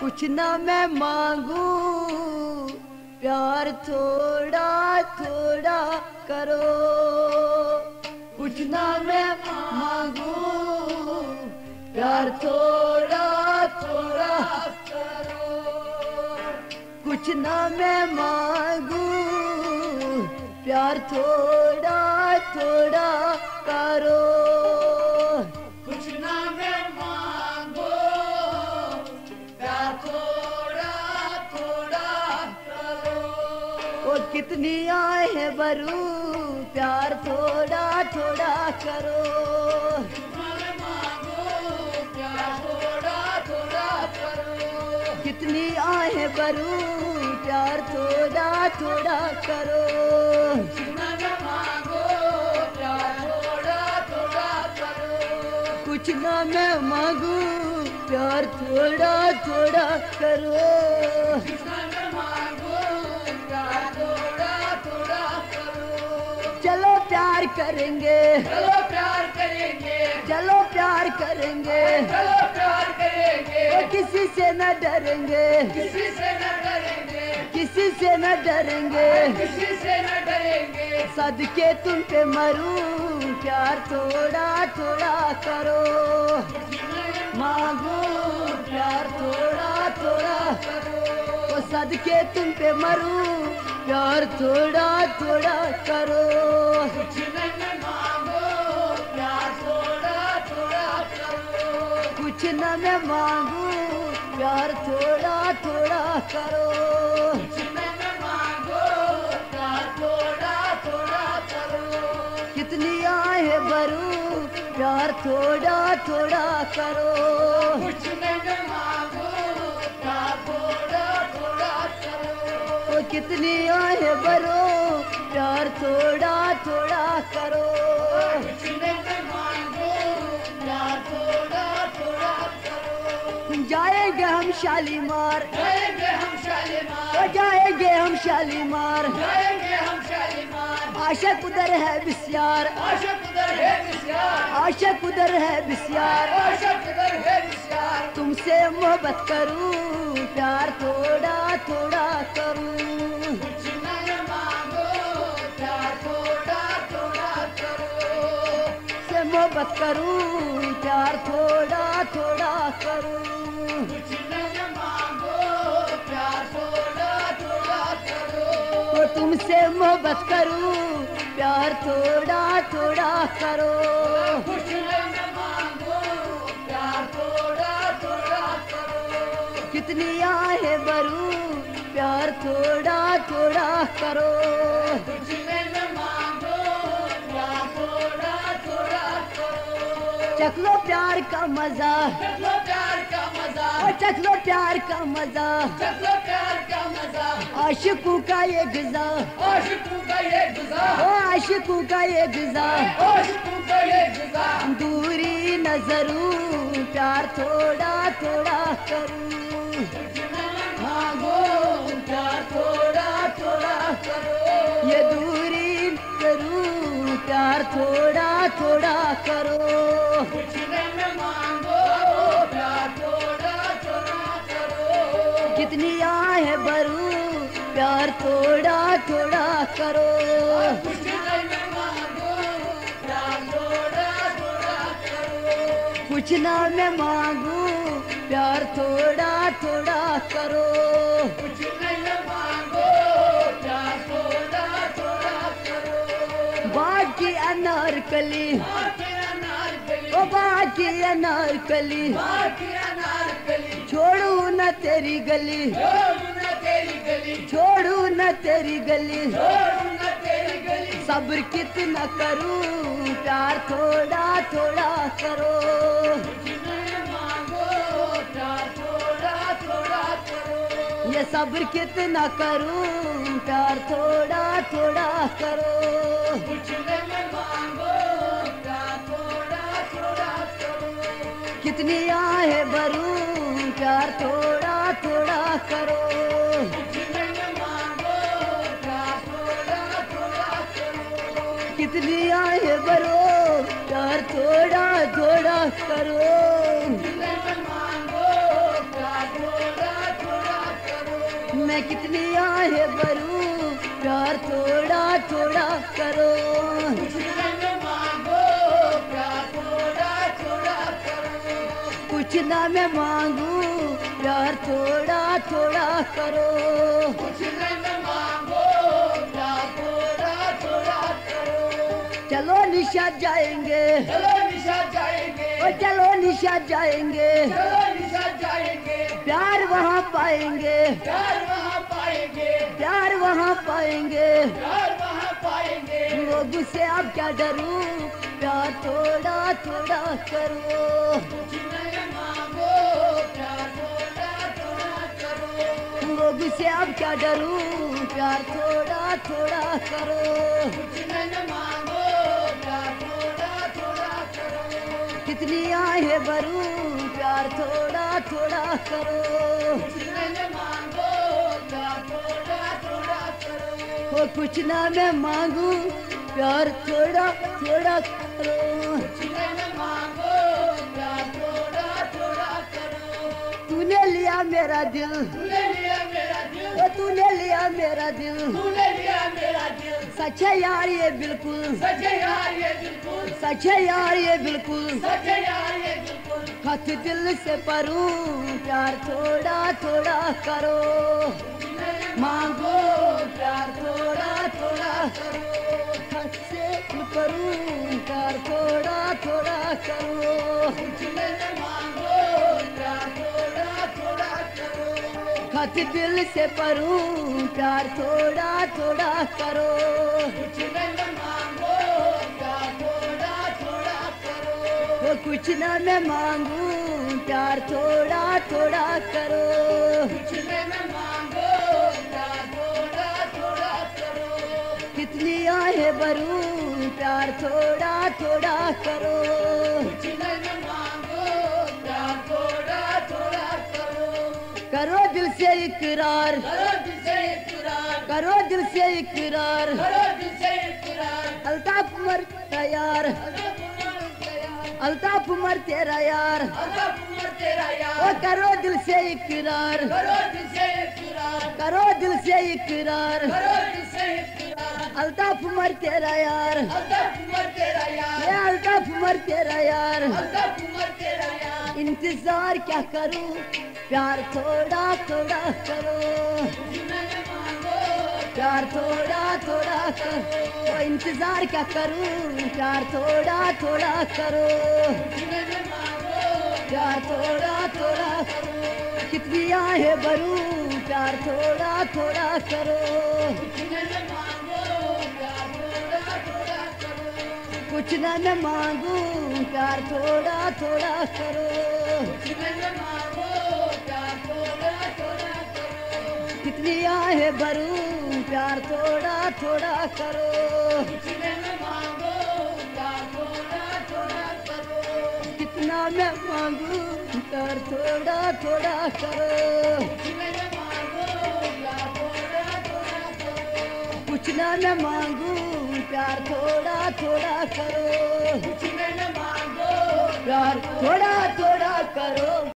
कुछ ना मैं मांगू, प्यार थोड़ा थोड़ा करो। कुछ ना मैं मांगू, प्यार थोड़ा थोड़ा करो। कुछ ना मैं मांगू, प्यार थोड़ा थोड़ा करो। कुछ ना मैं मांगू, प्यार थोड़ा थोड़ा करो। वो कितनी आए भरू, प्यार थोड़ा थोड़ा करो। प्यार थोड़ा थोड़ा करो। कितनी आए भरू, प्यार थोड़ा थोड़ा करो। कुछ ना मैं मांगू, प्यार थोड़ा थोड़ा करो। चलो प्यार करेंगे, चलो प्यार करेंगे, चलो प्यार करेंगे, चलो प्यार करेंगे। किसी से न डरेंगे, किसी से न डरेंगे, किसी से न डरेंगे, किसी से न डरेंगे। सदके तुम पे मरूं, प्यार थोड़ा थोड़ा करो। मांगो प्यार थोड़ा थोड़ा करो। वो सदके तुम पे मरूं, प्यार थोड़ा थोड़ा करो। कुछ न मांगो, प्यार थोड़ा थोड़ा करो। कुछ न मैं मांगू, प्यार थोड़ा थोड़ा करो। कुछ न मांगो, प्यार थोड़ा थोड़ा करो। कितनी आए भरूं, प्यार थोड़ा थोड़ा करो। कुछ न मांगो, प्यार थोड़ा थोड़ा करो। कितनी आए भरो, प्यार थोड़ा थोड़ा करो। कुछ न मांगो, प्यार थोड़ा थोड़ा करो। जाएंगे हम शालीमार, जाएंगे हम शालीमार, जाएंगे हम शालीमार, जाएंगे हम शालीमार। आशिक उधर है बिस्यार, आशिक उधर है बिस्यार, आशिक उधर है बिस्यार, आशिक उधर है बिस्यार। तुमसे मोहब्बत करूं, प्यार थोड़ा थोड़ा करूं। कुछ न मांगो, प्यार थोड़ा थोड़ा करो। से मोहब्बत करूं, प्यार थोड़ा थोड़ा करूं। कुछ न मांगो, प्यार थोड़ा थोड़ा करो। तो तुमसे मोहब्बत करूं, प्यार थोड़ा थोड़ा करो। कुछ न मांगो, प्यार थोड़ा थोड़ा करो। कितनी आए भरूं, प्यार थोड़ा थोड़ा करो। कुछ न मांगो, प्यार थोड़ा थोड़ा करो। चख लो प्यार का मजा, चख लो प्यार का मजा, चख लो प्यार का मजा, चख लो प्यार का मजा। आशिकों का ये ग़िज़ा, आशिकों का ये ग़िज़ा, आशिकों का ये ग़िज़ा, आशिकों का ये ग़िज़ा। दूरी नजरूं, प्यार थोड़ा थोड़ा करूं। मांगो, प्यार थोड़ा थोड़ा करो। ये दूरी करूं, प्यार थोड़ा थोड़ा करो। कुछ न मांगो, प्यार थोड़ा थोड़ा करो। कितनी आए भरूं, प्यार थोड़ा थोड़ा करो। कुछ न मांगो, प्यार थोड़ा थोड़ा करो। कुछ ना मैं मांगू, प्यार थोड़ा थोड़ा करो। कुछ न मांगो, प्यार थोड़ा थोड़ा करो। बाकी अनारकली, ओ बाकी अनारकली, बाकी अनारकली। छोड़ू न तेरी गली, छोड़ू न तेरी गली, छोड़ू न तेरी गली, छोड़ू न तेरी गली। सब्र कितना करूं, प्यार थोड़ा थोड़ा करो। ये सब्र कितना करूं, प्यार थोड़ा थोड़ा करो। कुछ न मांगो, प्यार थोड़ा थोड़ा करो। कितनी आए भरूं, प्यार थोड़ा थोड़ा करो। कुछ न मांगो, प्यार थोड़ा थोड़ा करो। कितनी आए भरो, प्यार थोड़ा थोड़ा करो। कुछ न मांगो, प्यार थोड़ा मैं कितनी आहे भरूं, प्यार थोड़ा थोड़ा करो। कुछ न मांगो, प्यार थोड़ा थोड़ा करो। कुछ ना मैं मांगू, प्यार थोड़ा थोड़ा करो। कुछ न मांगो, प्यार थोड़ा थोड़ा करो। चलो निशा जाएंगे, चलो निशा जाएंगे, ओ चलो निशा जाएंगे, चलो निशा जाएंगे। प्यार वहाँ पाएंगे, प्यार वहाँ पाएंगे, प्यार वहाँ पाएंगे। प्यार वहाँ पाएंगे। लोगों से अब क्या डरूं, प्यार थोड़ा थोड़ा करो। कुछ न मांगो, प्यार थोड़ा थोड़ा करो। लोगों से अब क्या डरूं, प्यार थोड़ा थोड़ा करो। कुछ न मांगो, प्यार थोड़ा थोड़ा करो। कितनी आहे भरूं, प्यार थोड़ा थोड़ा करो। कुछ न मांगो, प्यार थोड़ा थोड़ा करो। हो कुछ ना मैं मांगू, प्यार थोड़ा थोड़ा करो। कुछ न मांगो, प्यार थोड़ा थोड़ा करो। तूने लिया मेरा दिल, तूने लिया मेरा दिल, ओ तूने लिया मेरा दिल। तूने लिया मेरा दिल। सच है यार ये बिल्कुल, सच है यार ये बिल्कुल, सच है यार ये बिल्कुल। सच है यार ये बिल्कुल। खत दिल से परूं, प्यार थोड़ा थोड़ा करो। मांगो, प्यार थोड़ा थोड़ा करो। खत से परूं, प्यार थोड़ा थोड़ा करो। कुछ न मांगो, प्यार थोड़ा थोड़ा करो। खत दिल से परूं, प्यार थोड़ा थोड़ा करो। कुछ न मांगो, प्यार थोड़ा थोड़ा करो। वो कुछ ना मैं मांगू, प्यार थोड़ा थोड़ा करो। कुछ न मांगो, प्यार थोड़ा थोड़ा करो। कितनी आहे भरूं, प्यार थोड़ा थोड़ा करो। कुछ न मांगो, प्यार थोड़ा थोड़ा करो। करो दिल से इकरार, करो दिल से इकरार, करो दिल से इकरार। करो दिल से इकरार। अल्ताफ उमर तैयार, अल्ताफ उमर तेरा यार। अल्ताफ उमर तेरा ओ यार। करो दिल से इकरार, करो दिल से इकरार, करो दिल से इकरार। करो दिल से इकरार। अल्ताफ उमर तेरा यार, अल्ताफ उमर तेरा यार, ये अल्ताफ उमर तेरा यार। अल्ताफ उमर तेरा यार। इंतजार क्या करूं, प्यार थोड़ा थोड़ा करो। कुछ न मांगो, प्यार थोड़ा थोड़ा करो। ओ इंतजार क्या करूं, प्यार थोड़ा थोड़ा करो। कुछ न मांगो, प्यार थोड़ा थोड़ा करो। कितनी आहे भरूं, प्यार थोड़ा थोड़ा करो। कुछ न मांगो, प्यार थोड़ा थोड़ा करो। कुछ ना मैं मांगू, प्यार थोड़ा थोड़ा करो। कुछ न मांगो, प्यार थोड़ा थोड़ा करो। कितनी आहे भरूं, प्यार थोड़ा थोड़ा करो। कुछ न मांगो, प्यार थोड़ा थोड़ा करो। कितना मैं मांगू, प्यार थोड़ा थोड़ा करो। कुछ न मांगो, प्यार थोड़ा थोड़ा करो। कुछ ना मैं मांगू, प्यार थोड़ा थोड़ा करो। कुछ न मांगो, प्यार थोड़ा थोड़ा करो।